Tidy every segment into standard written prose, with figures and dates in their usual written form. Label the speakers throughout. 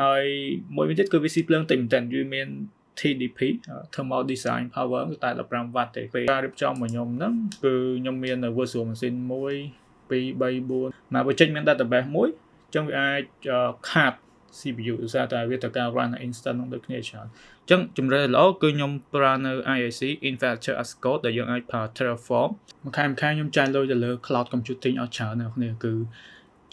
Speaker 1: ហើយមួយវិញទៀតគឺវាស៊ីភ្លើងតិចមែនតើវាមាន TDP Thermal Design Power តែ15 W ទេពេលការរៀបចំរបស់ខ្ញុំហ្នឹងគឺខ្ញុំមាននៅ virtual machine 1 2 3 4មក project មាន database មួយអញ្ចឹងវាអាចខាត CPU ឧស្សាហ៍តែវាត្រូវការ run instant នឹងដូចគ្នាច្រើនអញ្ចឹងជំរឿនល្អគឺខ្ញុំប្រើនៅ IIC Infrastructure as Code ដែលយើងអាចប្រើ Terraform មួយខែខ្ញុំចាយលុយទៅលើ cloud computing អស់ច្រើនអ្នកគ្នាគឺ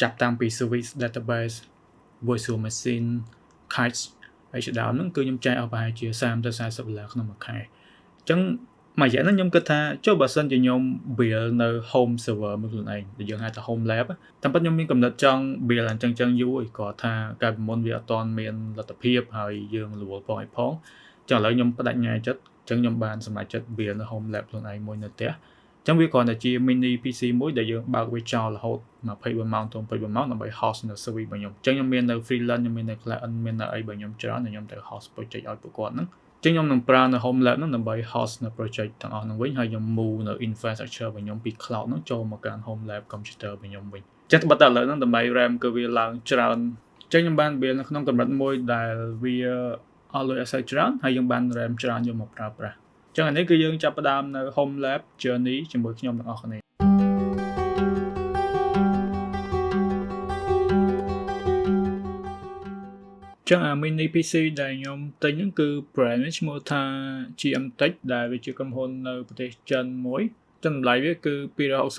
Speaker 1: ចាប់តាំងពី service database virtual machine kites ហើយជាដើមហ្នឹងគឺខ្ញុំចាយអស់ប្រហែលជា$30 ទៅ$40ក្នុងមួយខែអញ្ចឹងមួយរយៈហ្នឹងខ្ញុំគិតថាចុះបើសិនជាខ្ញុំ build នៅ home server មួយខ្លួនឯងដែលយើងហៅថា home lab តែប៉ុតខ្ញុំមានកំណត់ចង់ build អញ្ចឹងយូរគាត់ថាកាលពីមុនវាអត់ទាន់មានលទ្ធភាពហើយយើងរវល់ផងអញ្ចឹងឥឡូវខ្ញុំបដិញ្ញាចិត្តអញ្ចឹងខ្ញុំបានសម្រេចចិត្ត build នៅ home lab ខ្លួនឯងមួយនៅផ្ទះអញ្ចឹងវាគ្រាន់តែជា mini PC មួយដែលយើងបើកវាចោលរហូត24ម៉ោងទៅ24ម៉ោងដើម្បី host នៅ service របស់ខ្ញុំអញ្ចឹងខ្ញុំមាននៅ freelance ខ្ញុំមាននៅ client មាននៅអីរបស់ខ្ញុំច្រើនខ្ញុំទៅ host project ឲ្យពួកគាត់ហ្នឹងអញ្ចឹងខ្ញុំនឹងប្រើនៅ home lab ហ្នឹងដើម្បី host នៅ project ទាំងអស់ហ្នឹងវិញហើយខ្ញុំ move នៅ infrastructure របស់ខ្ញុំពី cloud ហ្នឹងចូលមកកាន់ home lab computer របស់ខ្ញុំវិញអញ្ចឹងបើតែឥឡូវហ្នឹងដើម្បី RAM គឺវាឡើងច្រើនអញ្ចឹងខ្ញុំបាន build នៅក្នុងកម្រិតមួយដែលវាអស់លុយអត់សូវច្រើនហើយយើងបាន RAM ច្រើនយកមកប្រើប្រាស់អញ្ចឹងអានេះគឺយើងចាប់ផ្ដើមនៅ home lab journey ជាមួយខ្ញុំទាំងអស់គ្នាចឹងអា mini PC ដែលខ្ញុំទិញហ្នឹងគឺ brand ឈ្មោះថា GMTech ដែលវាជាក្រុមហ៊ុននៅប្រទេសចិនមួយតម្លៃវាគឺ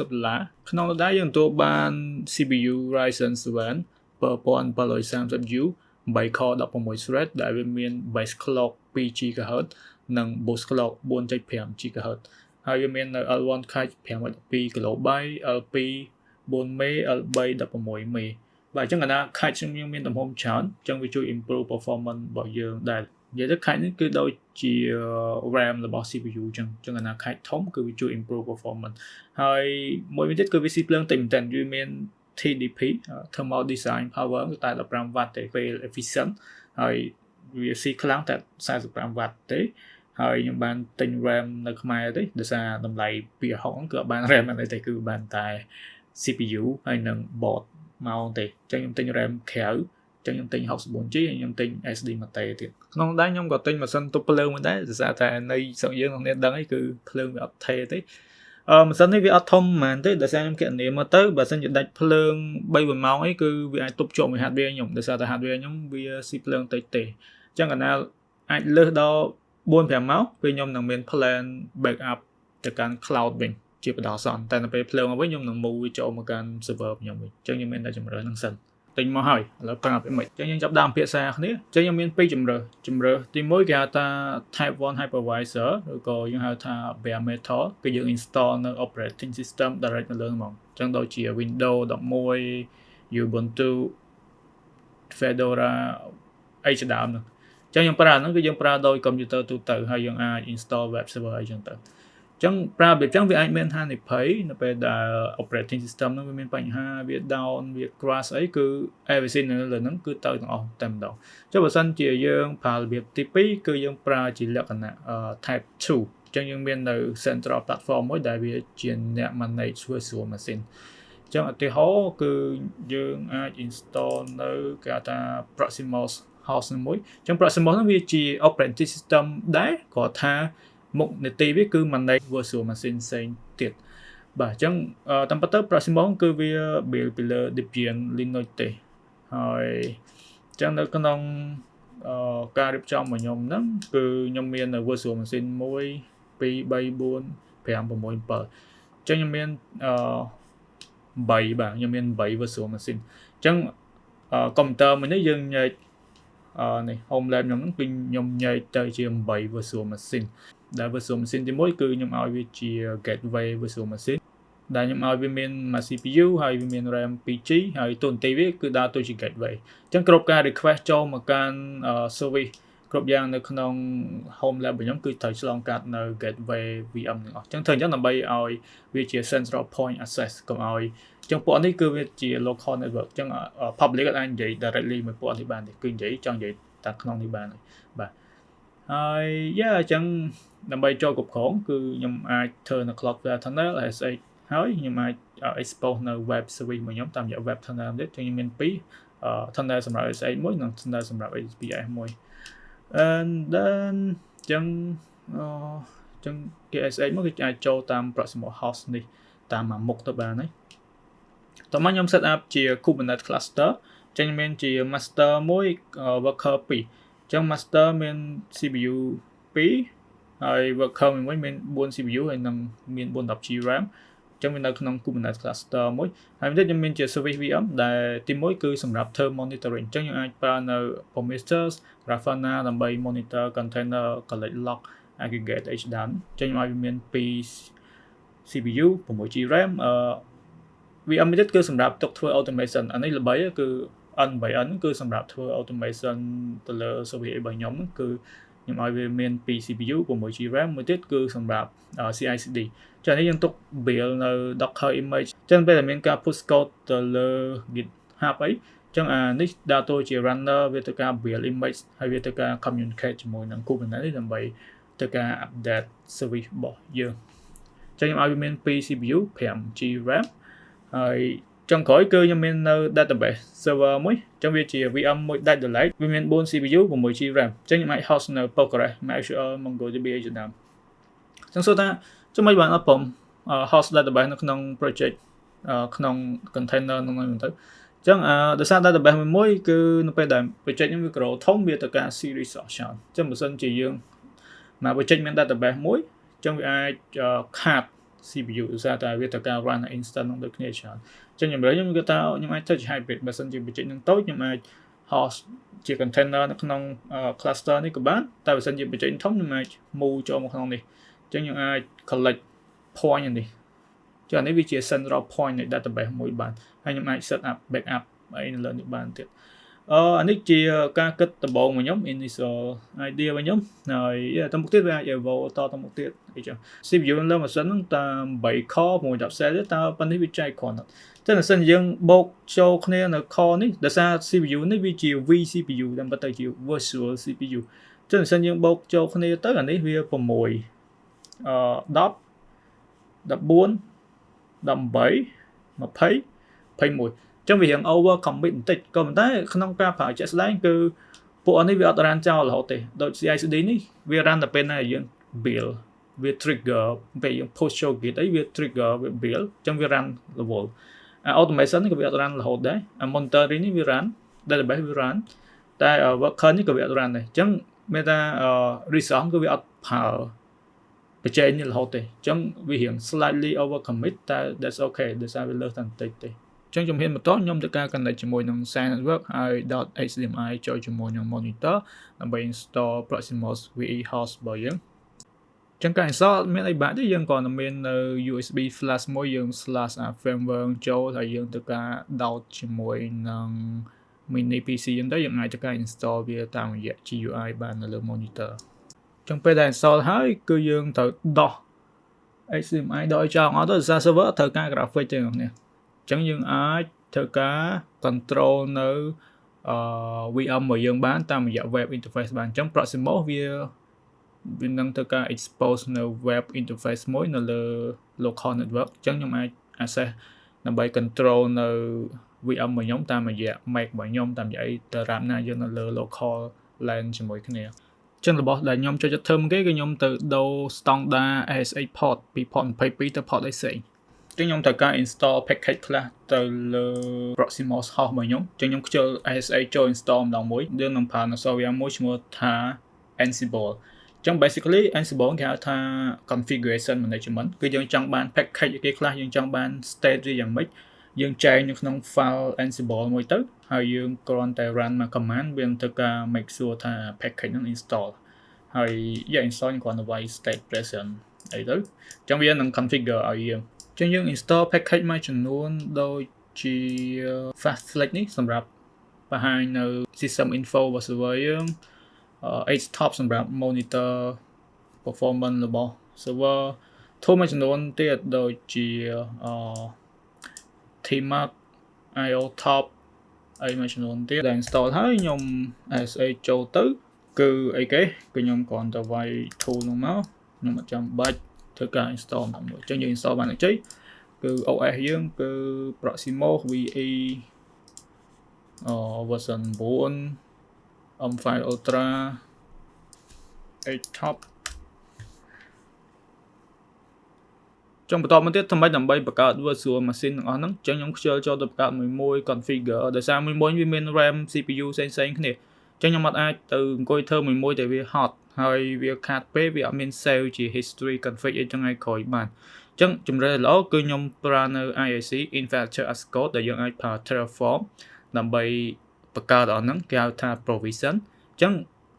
Speaker 1: $260ក្នុងនោះដែរយើងទទួលបាន CPU Ryzen 7 7730U 8 core 16 thread ដែលវាមាន base clock 2 GHz និង boost clock 4.5 GHz ហើយវាមាននៅ L1 cache 512 KB L2 4 MB L3 16 MBបាទអញ្ចឹងកណ្ដាល cache ខ្ញុំមានទំហំច្រើនអញ្ចឹងវាជួយ improve performance របស់យើងដែរនិយាយទៅ cache នេះគឺដូចជា RAM របស់ CPU អញ្ចឹងកណ្ដាល cache ធំគឺវាជួយ improve performance ហើយមួយវិញទៀតគឺវាស៊ីភ្លើងតិចមែនតើវាមាន TDP Thermal Design Power តែ15 W ទេពេល efficient ហើយវាស៊ីខ្លាំងតែ45 W ទេហើយខ្ញុំបានទិញ RAM នៅខ្មែរទេដោយសារតម្លៃ260ហ្នឹងគឺអត់បាន RAM អីទេគឺបានតែ CPU ហើយនឹង board មកទេអញ្ចឹងខ្ញុំទិញ RAM ក្រៅអញ្ចឹងខ្ញុំទិញ 64GB ហើយខ្ញុំទិញ SD មួយតេទៀតក្នុងដែរខ្ញុំក៏ទិញម៉ាស៊ីនទប់ភ្លើងមួយដែរដោយសារតែនៅស្រុកយើងអ្នកដឹងអីគឺភ្លើងវាអត់ថេទេម៉ាស៊ីននេះវាអត់ធំហ្មងទេដោយសារខ្ញុំគណនាមកទៅបើសិនជាដាច់ភ្លើង 3-4 ម៉ោងអីគឺវាអាចទប់ជាប់មួយ hardware ខ្ញុំដោយសារតែ hardware ខ្ញុំវាស៊ីភ្លើងតិចទេអញ្ចឹងកណ្ដាលអាចលើសដល់ 4-5 ម៉ោងពេលខ្ញុំនឹងមាន plan backup ទៅកាន់ cloud វិញជាបណ្ដោះអាសន្នតែនៅពេលភ្លើងមកវិញខ្ញុំនឹង move វាចូលមកកាន់ server ខ្ញុំវិញអញ្ចឹងខ្ញុំមានតែជំរើសហ្នឹងសិនទិញមកហើយឥឡូវប្រើពីមិនអញ្ចឹងយើងចាប់ដើមភាសាគ្នាអញ្ចឹងខ្ញុំមាន2ជំរើសទី1គេហៅថា type 1 hypervisor ឬក៏យើងហៅថា bare metal គឺយើង install នៅ operating system direct នៅលើហ្មងអញ្ចឹងដូចជា Windows 11 Ubuntu Fedora អីជាដើមហ្នឹងអញ្ចឹងយើងប្រើហ្នឹងគឺយើងប្រើដោយកុំព្យូទ័រទូទៅហើយយើងអាច install web server អីចឹងទៅអញ្ចឹងប្រើរបៀបចឹងវាអាចមានហានិភ័យនៅពេលដែល operating system ហ្នឹងវាមានបញ្ហាវា down វា crash អីគឺ everything នៅលើហ្នឹងគឺទៅទាំងអស់តែម្ដងចុះបើសិនជាយើងប្រើរបៀបទី2គឺយើងប្រើជាលក្ខណៈ type 2អញ្ចឹងយើងមាននៅ central platform មួយដែលវាជាអ្នក manage virtual machine អញ្ចឹងឧទាហរណ៍គឺយើងអាច install នៅគេហៅថា Proximox host មួយអញ្ចឹង Proximox ហ្នឹងវាជា operating system ដែរគាត់ថាមុខនីតិវាគឺ manage virtual machine ផ្សេងទៀតបាទអញ្ចឹងតាមពិតទៅ Proximox គឺវា build ពីលើ Debian Linux ទេហើយអញ្ចឹងនៅក្នុងការរៀបចំរបស់ខ្ញុំហ្នឹងគឺខ្ញុំមាននៅ virtual machine 1 2 3 4 5 6 7អញ្ចឹងខ្ញុំមាន3បាទខ្ញុំមាន3 virtual machine អញ្ចឹងកុំព្យូទ័រមួយនេះយើងញែកនេះ home lab ខ្ញុំហ្នឹងគឺខ្ញុំញែកទៅជា8 virtual machine ដែល virtual machine ទី1គឺខ្ញុំឲ្យវាជា gateway virtual machine ដែលខ្ញុំឲ្យវាមានមួយ CPU ហើយវាមាន RAM 2GB ហើយតួនាទីវាគឺដើរតួជា gateway អញ្ចឹងគ្រប់ការ request ចូលមកកាន់ service គ្រប់យ៉ាងនៅក្នុង home lab របស់ខ្ញុំគឺត្រូវឆ្លងកាត់នៅ gateway VM ទាំងអស់អញ្ចឹងធ្វើអញ្ចឹងដើម្បីឲ្យវាជា central point access កុំឲ្យអញ្ចឹងពួកនេះគឺវាជា local network អញ្ចឹង public អត់អាចនិយាយ directly មួយពួកនេះបានទេគឺនិយាយចង់និយាយតែក្នុងនេះបានបាទហើយអញ្ចឹងដើម្បីចូលគ្រប់គ្រងគឺខ្ញុំអាចធ្វើនៅ Cloudflare Tunnel SH ហើយខ្ញុំអាច expose នៅ web service របស់ខ្ញុំតាមរយៈ web tunnel ទៀតខ្ញុំមាន2 thân đaសម្រាប់ SX មួយនិងthân đaសម្រាប់ HPS មួយ and then ចឹងគេ SX មកគេអាចចូលតាម Proximo host នេះតាមមួយមុខទៅបានហើយតោះមកខ្ញុំ set up ជា Kubernetes cluster ចឹងមានជា master មួយ worker 2ចឹង master មាន CPU 2ហើយ worker មួយមាន4 CPU ហើយនឹងមាន 410GB RAM ចឹងវានៅក្នុង Kubernetes cluster មួយហើយទៀតខ្ញុំមានជា service VM ដែលទី1គឺសម្រាប់ធ្វើ monitoring ចឹងយើងអាចប្រើនៅ Prometheus Grafana ដើម្បី monitor container collect log aggregate HDAN ចឹងឲ្យវាមាន2 CPU 6GB RAM VM ទៀតគឺសម្រាប់ទុកធ្វើ automation អានេះល្បីគឺ N8N គឺសម្រាប់ធ្វើ automation ទៅលើ service របស់ខ្ញុំគឺខ្ញុំឲ្យវាមាន2 CPU 6GB RAM មួយទៀតគឺសម្រាប់ CI/CD ចឹងនេះយើងទុក build នៅ Docker image ចឹងពេលដែលមានការ push code ទៅលើ GitHub អីចឹងអានេះដាក់ទៅជា runner វាទៅការ build image ហើយវាទៅការ communicate ជាមួយនឹង Kubernetes ដើម្បីទៅការ update service របស់យើងចឹងខ្ញុំឲ្យវាមាន2 CPU 5GB RAM ហើយចុងក្រោយគឺខ្ញុំមាននៅ database server មួយចឹងវាជា VM មួយដាច់ដោយឡែកវាមាន4 CPU 6GB RAM ចឹងខ្ញុំអាច host នៅ Postgres MySQL MongoDB ជាដើមចឹងសួរថាចុះមិនបានអត់ព្រម host database នៅក្នុង project ក្នុង container ហ្នឹងទៅចឹងដោយសារ database មួយគឺនៅពេលដែល project នេះវា grow ធំវាទៅការ series option ចឹងបើសិនជាយើងមក project មាន database មួយចឹងវាអាចខាត CPU ឧស្សាហ៍តែវាទៅការ run instance នឹងដូចគ្នាច្រើនចឹងខ្ញុំគឺថាខ្ញុំអាចធ្វើជា hybrid បើសិនជា project នឹងតូចខ្ញុំអាច host ជា container នៅក្នុង cluster នេះក៏បានតែបើសិនជា project ធំខ្ញុំអាច move ចូលមកក្នុងនេះចឹងខ្ញុំអាច collect point នេះចឹងនេះវាជា central point នៃ database មួយបានហើយខ្ញុំអាច set up backup អីនៅលើនេះបានទៀតអានេះជាការគិតដំបូងរបស់ខ្ញុំ initial idea របស់ខ្ញុំហើយតទៅមុខទៀតវាអាច evolve តទៅមុខទៀតអីចឹង CPU លើម៉ាស៊ីនហ្នឹងតាម8 core 610 cell តើប៉ុណ្នេះវាចែកគ្រាន់តែបើសិនយើងបូកចូលគ្នានៅ core នេះដោយសារ CPU នេះវាជា vCPU តែបើទៅជា virtual CPU ចឹងបើសិនយើងបូកចូលគ្នាទៅអានេះវា6 10 14 18 21ចឹងវារៀង over commit បន្តិចក៏ប៉ុន្តែក្នុងការប្រើជាក់ស្ដែងគឺពួកនេះវាអត់ run ចោលរហូតទេដូច CI/CD នេះវា run តែពេលណាយើង build វា trigger ពេលយើង push ចូល git អីវា trigger វា build ចឹងវា run level automation នេះក៏វាអត់ run រហូតដែរ monitoring នេះវា run database វា run តែ worker នេះក៏វាអត់ run ដែរចឹងមានថា resource គឺវាអត់ប្រើបច្ចេកនេះរហូតទេចឹងវារៀង slightly over commit តែ that's okay ដោយសារវាលើសតែបន្តិចទេចឹងជំហានបន្ទាប់ខ្ញុំទៅការ connect ជាមួយនឹង SAN network ហើយ .hdmi ចូលជាមួយនឹង monitor ដើម្បី install Proximo's VE host របស់យើងចឹងការ install មានអីបាក់ទេយើងគ្រាន់តែមាននៅ USB flash មួយយើង slash firmware ចូលហើយយើងទៅការ download ជាមួយនឹង mini PC ចឹងទៅយើងអាចទៅការ install វាតាមរយៈ GUI បាននៅលើ monitor ចឹងពេលដែល install ហើយគឺយើងត្រូវដោះ HDMI ដល់ឲ្យចោលអត់ទៅសារ server ត្រូវការ graphic ទេបងប្អូនចឹងយើងអាចធ្វើការ control នៅ VM របស់យើងបានតាមរយៈ web interface បានចឹង Proximo វានឹងធ្វើការ expose នៅ web interface មួយនៅលើ local network ចឹងខ្ញុំអាច access ដើម្បី control នៅ VM របស់ខ្ញុំតាមរយៈ Mac របស់ខ្ញុំតាមរយៈទៅរាប់ណាយើងនៅលើ local LAN ជាមួយគ្នាចឹងរបស់ដែលខ្ញុំចូលចិត្តធ្វើមកគេគឺខ្ញុំទៅដូរ standard ASA port ពី port 22ទៅ port 18ចឹងខ្ញុំត្រូវការ install package ខ្លះទៅលើ Proximo host របស់ខ្ញុំចឹងខ្ញុំខ្ជិល ASA ចូល install ម្ដងមួយយើងនឹងប្រើនៅ software មួយឈ្មោះថា Ansible ចឹង basically Ansible គេហៅថា configuration management គឺយើងចង់បាន package គេខ្លះយើងចង់បាន state ឬយ៉ាងម៉េចយើងចែកនៅក្នុង file Ansible មួយទៅហើយយើងគ្រាន់តែ run មក command វានឹងធ្វើការ make sure ថា package ហ្នឹង install ហើយយើង install គ្រាន់តែវាយ state present អីទៅចឹងវានឹង configure ឲ្យយើងចឹងយើង install package មួយចំនួនដូចជា Fastflex នេះសម្រាប់បង្ហាញនៅ system info របស់ server យើងHTOP សម្រាប់ monitor performance របស់ server ធំមួយចំនួនទៀតដូចជា Tmark IOTop អីមួយចំនួនទៀតដែល install ហើយខ្ញុំ ASA ចូលទៅគឺអីគេគឺខ្ញុំគ្រាន់តែវាយ tool នោះមកខ្ញុំអត់ចាំបាច់ធ្វើការ install តាមមួយចឹងយើង install បានអញ្ចឹងគឺ OS យើងគឺ Proximo VE version 4 file ultra 8 top ចឹងបន្តមកទៀតដើម្បីបង្កើត virtual machine ទាំងអស់ហ្នឹងចឹងខ្ញុំខ្ជិលចូលទៅបង្កើតមួយ configure ដោយសារមួយវាមាន RAM CPU ផ្សេងគ្នាចឹងខ្ញុំអត់អាចទៅអង្គុយធ្វើមួយតែវា hot ហើយវាខាតពេកវាអត់មាន save ជា history config អីចឹងឲ្យក្រោយបានចឹងជំរឿនល្អគឺខ្ញុំប្រើនៅ IIC Infrastructure as Code ដែលយើងអាចប្រើ Terraform ដើម្បីបង្កើតអស់ហ្នឹងគេហៅថា provision ចឹង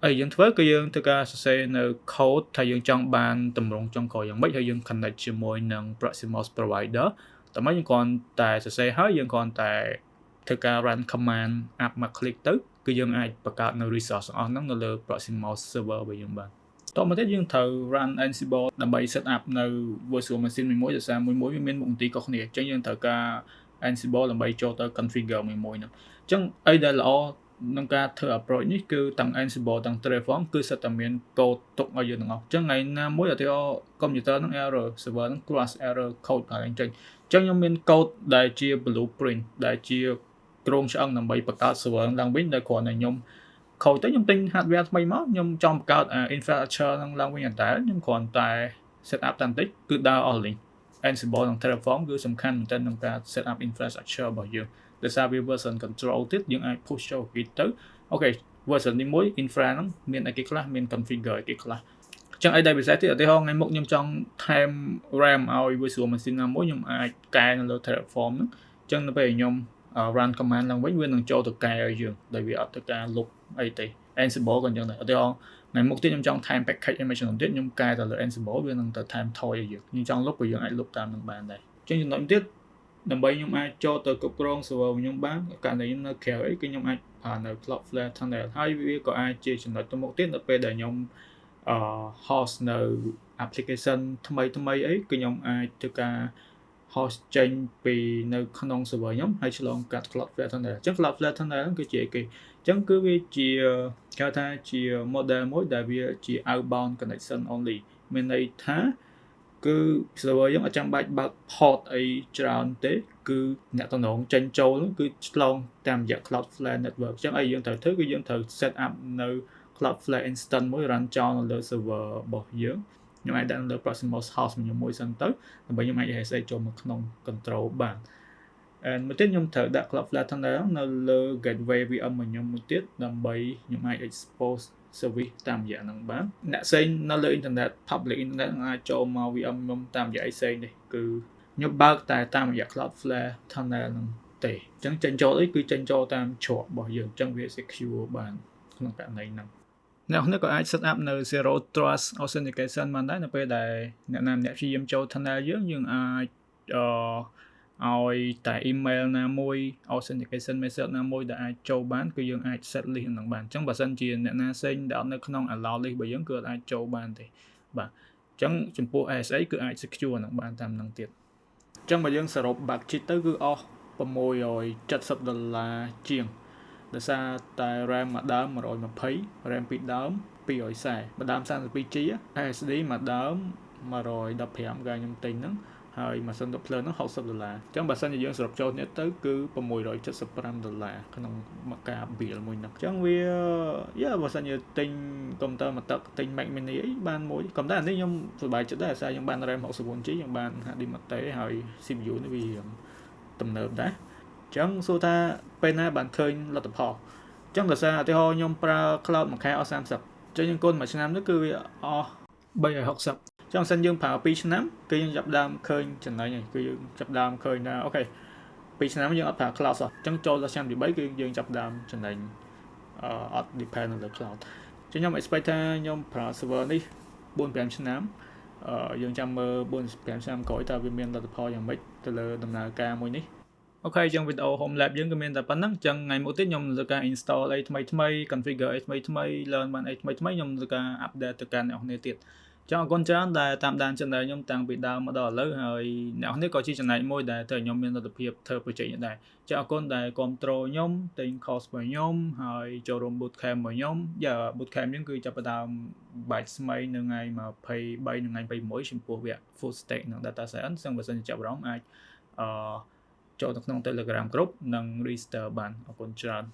Speaker 1: ហើយយើងធ្វើគឺយើងធ្វើការសរសេរនៅ code ថាយើងចង់បានតម្រងចុងក្រោយយ៉ាងម៉េចហើយយើង connect ជាមួយនឹង Proximox provider តែមិនយើងគ្រាន់តែសរសេរហើយយើងគ្រាន់តែធ្វើការ run command app មក click ទៅគឺយើងអាចបង្កើតនៅ resource អស់ហ្នឹងនៅលើ Proximox server របស់យើងបានតមកទៀតយើងត្រូវ run Ansible ដើម្បី set up នៅ virtual machine មួយដោយសារមួយវាមានមុខមន្ទីរខុសគ្នាអញ្ចឹងយើងត្រូវការ Ansible ដើម្បីចូលទៅ configure មួយហ្នឹងអញ្ចឹងអីដែលល្អក្នុងការធ្វើ approach នេះគឺទាំង Ansible ទាំង Terraform គឺសិតតែមាន code ទុកឲ្យយើងទាំងអស់អញ្ចឹងថ្ងៃណាមួយឧទាហរណ៍ computer ហ្នឹង error server ហ្នឹង crash error code បានអញ្ចឹងខ្ញុំមាន code ដែលជា blueprint ដែលជាគ្រោងឆ្អឹងដើម្បីបង្កើត server ឡើងវិញដែលគ្រាន់តែខ្ញុំខូចទៅខ្ញុំទិញ hardware ថ្មីមកខ្ញុំចង់បង្កើត infrastructure ហ្នឹងឡើងវិញអត់ដែរខ្ញុំគ្រាន់តែ set up តាមតិចគឺដើរអស់លេង Ansible និង Terraform គឺសំខាន់មែនទែនក្នុងការ set up infrastructure របស់យើងដោយសារវា version control ទៀតយើងអាច push ចូល git ទៅអូខេ version នេះមួយ infra ហ្នឹងមានអីគេខ្លះមាន configure អីគេខ្លះអញ្ចឹងអីដែលពិសេសទៀតឧទាហរណ៍ថ្ងៃមុខខ្ញុំចង់ថែម RAM ឲ្យ virtual machine ណាមួយខ្ញុំអាចកែនៅលើ Terraform ហ្នឹងអញ្ចឹងនៅពេលខ្ញុំ run command ឡើងវិញវានឹងចូលទៅកែឲ្យយើងដោយវាអត់ទៅការលុបអីទេ Ansible ក៏អញ្ចឹងដែរឧទាហរណ៍ថ្ងៃមុខទៀតខ្ញុំចង់ថែម package អីមួយចំនួនទៀតខ្ញុំកែទៅលើ Ansible វានឹងទៅថែមថយឲ្យយើងចង់លុបក៏យើងអាចលុបតាមនឹងបានដែរអញ្ចឹងចំណុចទៀតដើម្បីខ្ញុំអាចចូលទៅគ្រប់គ្រង server ខ្ញុំបានករណីខ្ញុំនៅក្រៅអីគឺខ្ញុំអាចប្រើនៅ Cloudflare Tunnel ហើយវាក៏អាចជាចំណុចទៅមុខទៀតនៅពេលដែលខ្ញុំhost នៅ application ថ្មីអីគឺខ្ញុំអាចធ្វើការ host ចេញពីនៅក្នុង server ខ្ញុំហើយឆ្លងកាត់ Cloudflare Tunnel អញ្ចឹង Cloudflare Tunnel ហ្នឹងគឺជាអីគេអញ្ចឹងគឺវាជាគេហៅថាជា model មួយដែលវាជា outbound connection only មានន័យថាគឺ server យើងអត់ចាំបាច់បើក port អីច្រើនទេគឺអ្នកតំណងចេញចូលគឺឆ្លងតាមរយៈ Cloudflare network អញ្ចឹងអីយើងត្រូវធ្វើគឺយើងត្រូវ set up នៅ Cloudflare instance មួយ run ចោលនៅលើ server របស់យើងខ្ញុំអាចដាក់នៅលើ Proximox host មួយសិនទៅដើម្បីខ្ញុំអាច access ចូលមកក្នុង control បានមួយទៀតខ្ញុំត្រូវដាក់ Cloudflare Tunnel នៅលើ gateway VM របស់ខ្ញុំមួយទៀតដើម្បីខ្ញុំអាច expose service តាមរយៈហ្នឹងបានអ្នកផ្សេងនៅលើ internet public internet អាចចូលមក VM ខ្ញុំតាមរយៈអីផ្សេងទេគឺខ្ញុំបើកតែតាមរយៈ Cloudflare Tunnel ហ្នឹងទេអញ្ចឹងចេញចូលអីគឺចេញចូលតាមច្រករបស់យើងអញ្ចឹងវា secure បានក្នុងករណីហ្នឹងអ្នកនេះក៏អាច set up នៅ zero trust authentication បានដែរនៅពេលដែលអ្នកណាម្នាក់ព្យាយាមចូល tunnel យើងអាចឲ្យតែ email ណាមួយ authentication message ណាមួយដែលអាចចូលបានគឺយើងអាច set list ហ្នឹងបានអញ្ចឹងបើសិនជាអ្នកណាផ្សេងដែលអត់នៅក្នុង allow list របស់យើងគឺអត់អាចចូលបានទេបាទអញ្ចឹងចំពោះ ASA គឺអាច secure ហ្នឹងបានតាមហ្នឹងទៀតអញ្ចឹងបើយើងសរុប budget ទៅគឺអស់$670ជាងដោយសារតែ RAM មួយដើម120 RAM ពីរដើម240មួយដើម 32GB SSD មួយដើម115កាលខ្ញុំទិញហ្នឹងហើយម៉ាស៊ីនទឹកភ្លើងហ្នឹង$60អញ្ចឹងបើសិនជាយើងសរុបចូលនេះទៅគឺ$675ក្នុងមួយការ bill មួយហ្នឹងអញ្ចឹងវាបើសិនជាទិញកុំព្យូទ័រមួយទឹកទិញ Mac mini អីបានមួយកុំព្យូទ័រនេះខ្ញុំសប្បាយចិត្តដែរដោយសារខ្ញុំបាន RAM 64GB ខ្ញុំបាន HD Mate ហើយ CPU នេះវាទំនើបដែរអញ្ចឹងសួរថាពេលណាបានឃើញលទ្ធផលអញ្ចឹងដោយសារឧទាហរណ៍ខ្ញុំប្រើ cloud មួយខែអស់30អញ្ចឹងយើងគុណមួយឆ្នាំនេះគឺវាអស់360ចឹងសិនយើងប្រើ2ឆ្នាំគឺយើងចាប់ដើមឃើញចំណេញហើយគឺយើងចាប់ដើមឃើញថាអូខេ2ឆ្នាំយើងអត់ប្រើ cloud សោះអញ្ចឹងចូលដល់ឆ្នាំទី3គឺយើងចាប់ដើមចំណេញអត់ depend នៅលើ cloud ចឹងខ្ញុំ expect ថាខ្ញុំប្រើ server នេះ 4-5 ឆ្នាំយើងចាំមើល 4-5 ឆ្នាំក្រោយតើវាមានលទ្ធផលយ៉ាងម៉េចទៅលើដំណើរការមួយនេះអូខេចឹងវីដេអូ home lab យើងក៏មានតែប៉ុណ្្នឹងចឹងថ្ងៃមុខទៀតខ្ញុំធ្វើការ install អីថ្មី configure អីថ្មី learn បានអីថ្មីខ្ញុំធ្វើការ update ទៅកាន់អ្នកនរគ្នាទៀតចឹងអរគុណច្រើនដែលតាមដាន channel ខ្ញុំតាំងពីដើមមកដល់ឥឡូវហើយអ្នកនរគ្នាក៏ជាចំណែកមួយដែលធ្វើឲ្យខ្ញុំមានលទ្ធភាពធ្វើ project នេះដែរចឹងអរគុណដែលគ្រប់គ្រងខ្ញុំទិញ course របស់ខ្ញុំហើយចូលរួម bootcamp របស់ខ្ញុំbootcamp នេះគឺចាប់ផ្ដើម batch ថ្មីនៅថ្ងៃ23និងថ្ងៃ26ចំពោះវគ្គ full stack និង data science ចឹងបើសិនជាចាប់អារម្មណ៍អាច ចូលទៅក្នុង Telegram group និង register បានអរគុណច្រើន